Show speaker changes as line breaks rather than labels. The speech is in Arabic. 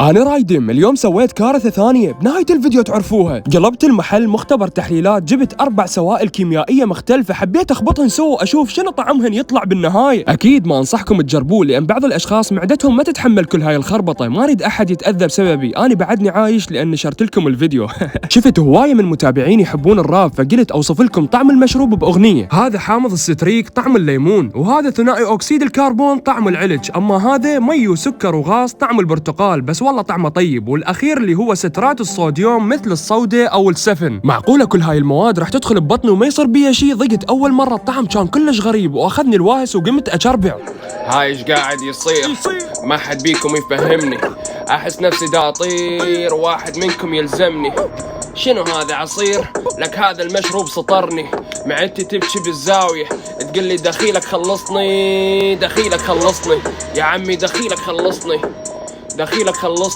أنا رايدم اليوم سويت كارثة ثانية، بنهاية الفيديو تعرفوها. قلبت المحل مختبر تحليلات، جبت 4 سوائل كيميائية مختلفة، حبيت أخبطهن سوا وأشوف شنو طعمهن يطلع بالنهاية. أكيد ما أنصحكم تجربوه، لأن بعض الأشخاص معدتهم ما تتحمل كل هاي الخربطة. ما أريد أحد يتأذى بسببي، أنا بعدني عايش لأن نشرت لكم الفيديو. شفت هواية من متابعيني يحبون الراب، فقلت أوصف لكم طعم المشروب بأغنية. هذا حامض الستريك طعم الليمون، وهذا ثنائي أكسيد الكربون طعم العلج، أما هذا مي وسكر وغاز طعم البرتقال، بس والله طعمه طيب. والأخير اللي هو سترات الصوديوم مثل الصودة أو السفن. معقولة كل هاي المواد راح تدخل ببطني وما يصير بيها شيء؟ ضقت أول مرة، الطعم كان كلش غريب وأخذني الواهس وقمت أشربع.
هاي ايش قاعد يصير؟ ما حد بيكم يفهمني، احس نفسي دا اطير، واحد منكم يلزمني. شنو هذا عصير؟ لك هذا المشروب سطرني، معدتي تبكي بالزاوية تقول لي دخيلك خلصني، دخيلك خلصني يا عمي، دخيلك خلصني، دخيلك خلصني.